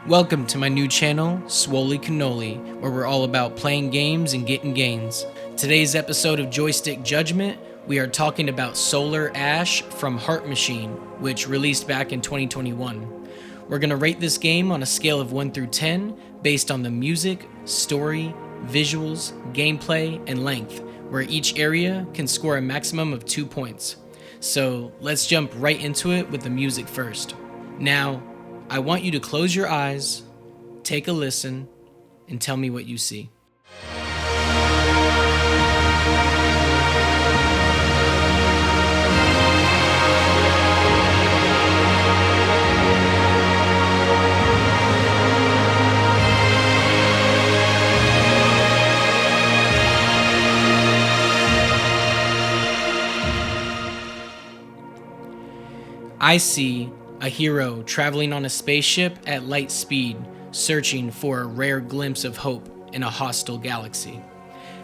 Welcome to my new channel, Swoley Cannoli, where we're all about playing games and getting gains. Today's episode of Joystick Judgment, we are talking about Solar Ash from Heart Machine, which released back in 2021. We're going to rate this game on a scale of 1 through 10 based on the music, story, visuals, gameplay, and length, where each area can score a maximum of 2 points. So let's jump right into it with the music first. Now, I want you to close your eyes, take a listen, and tell me what you see. I see a hero traveling on a spaceship at light speed, searching for a rare glimpse of hope in a hostile galaxy.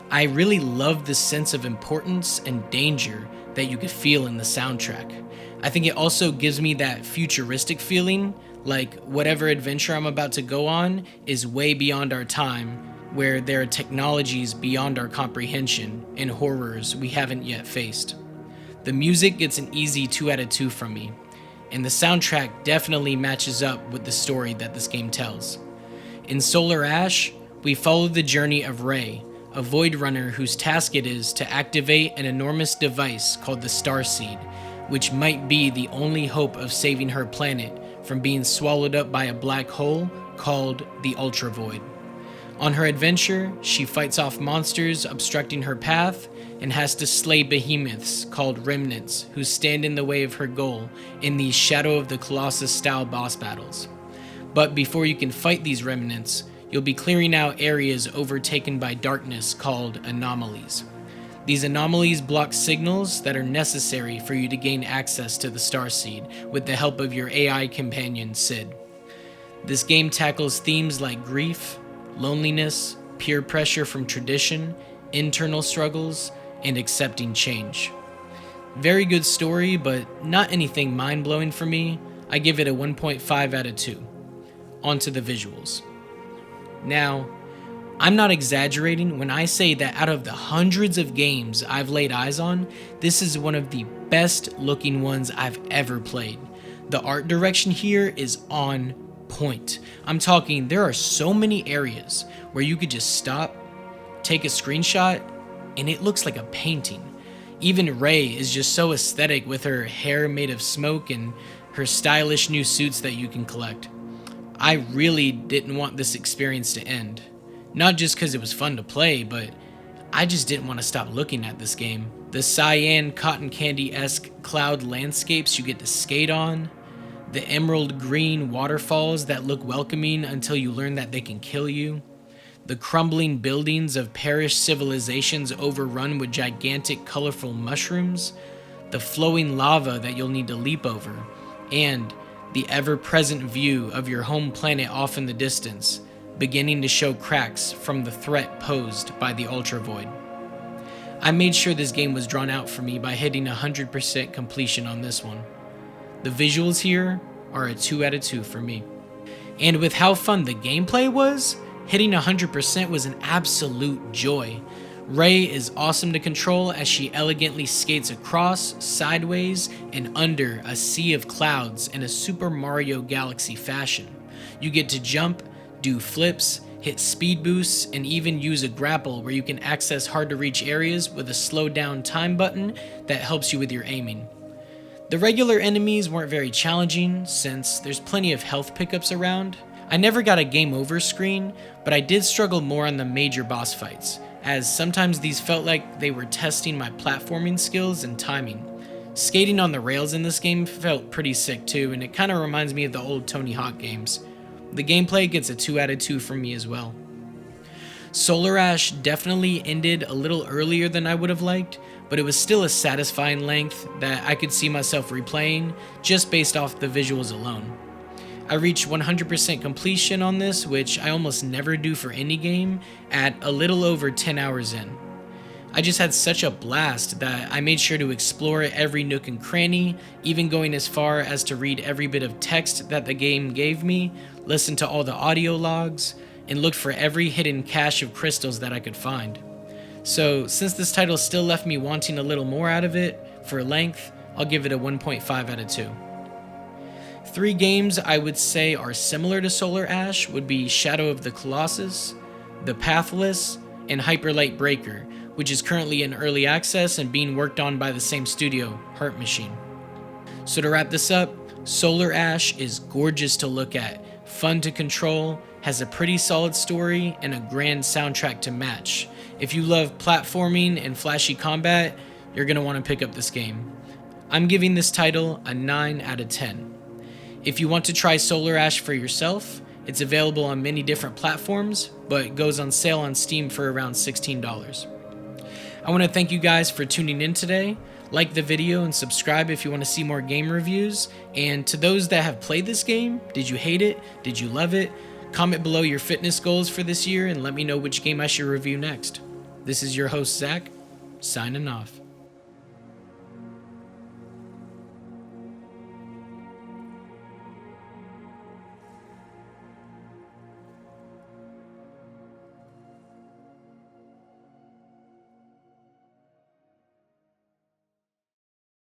I really love the sense of importance and danger that you could feel in the soundtrack. I think it also gives me that futuristic feeling, like whatever adventure I'm about to go on is way beyond our time, where there are technologies beyond our comprehension and horrors we haven't yet faced. The music gets an easy 2 out of 2 from me, and the soundtrack definitely matches up with the story that this game tells. In Solar Ash, we follow the journey of Ray, a Void Runner whose task it is to activate an enormous device called the Starseed, which might be the only hope of saving her planet from being swallowed up by a black hole called the Ultra Void. On her adventure, she fights off monsters obstructing her path and has to slay behemoths called Remnants who stand in the way of her goal in these Shadow of the Colossus style boss battles. But before you can fight these Remnants, you'll be clearing out areas overtaken by darkness called anomalies. These anomalies block signals that are necessary for you to gain access to the Starseed with the help of your AI companion Sid. This game tackles themes like grief, loneliness, peer pressure from tradition, internal struggles, and accepting change. Very good story, but not anything mind-blowing for me. I give it a 1.5 out of 2. On to the visuals. Now, I'm not exaggerating when I say that out of the hundreds of games I've laid eyes on, this is one of the best looking ones I've ever played. The art direction here is on point. I'm talking there are so many areas where you could just stop, take a screenshot, and it looks like a painting. Even Ray is just so aesthetic with her hair made of smoke and her stylish new suits that you can collect. I really didn't want this experience to end. Not just because it was fun to play, but I just didn't want to stop looking at this game. The cyan cotton candy-esque cloud landscapes you get to skate on, the emerald green waterfalls that look welcoming until you learn that they can kill you, the crumbling buildings of perished civilizations overrun with gigantic colorful mushrooms, the flowing lava that you'll need to leap over, and the ever-present view of your home planet off in the distance, beginning to show cracks from the threat posed by the Ultra Void. I made sure this game was drawn out for me by hitting 100% completion on this one. The visuals here are a 2 out of 2 for me. And with how fun the gameplay was, hitting 100% was an absolute joy. Ray is awesome to control as she elegantly skates across, sideways, and under a sea of clouds in a Super Mario Galaxy fashion. You get to jump, do flips, hit speed boosts, and even use a grapple where you can access hard to reach areas with a slow down time button that helps you with your aiming. The regular enemies weren't very challenging since there's plenty of health pickups around. I never got a game over screen, but I did struggle more on the major boss fights, as sometimes these felt like they were testing my platforming skills and timing. Skating on the rails in this game felt pretty sick too, and it kind of reminds me of the old Tony Hawk games. The gameplay gets a 2 out of 2 from me as well. Solar Ash definitely ended a little earlier than I would have liked, but it was still a satisfying length that I could see myself replaying just based off the visuals alone. I reached 100% completion on this, which I almost never do for any game, at a little over 10 hours in. I just had such a blast that I made sure to explore every nook and cranny, even going as far as to read every bit of text that the game gave me, listen to all the audio logs, and looked for every hidden cache of crystals that I could find. So, since this title still left me wanting a little more out of it, for length, I'll give it a 1.5 out of 2. 3 games I would say are similar to Solar Ash would be Shadow of the Colossus, The Pathless, and Hyper Light Breaker, which is currently in early access and being worked on by the same studio, Heart Machine. So to wrap this up, Solar Ash is gorgeous to look at, fun to control, has a pretty solid story, and a grand soundtrack to match. If you love platforming and flashy combat, you're going to want to pick up this game. I'm giving this title a 9 out of 10. If you want to try Solar Ash for yourself, it's available on many different platforms, but it goes on sale on Steam for around $16. I want to thank you guys for tuning in today. Like the video and subscribe if you want to see more game reviews. And to those that have played this game, did you hate it? Did you love it? Comment below your fitness goals for this year and let me know which game I should review next. This is your host, Zach, signing off.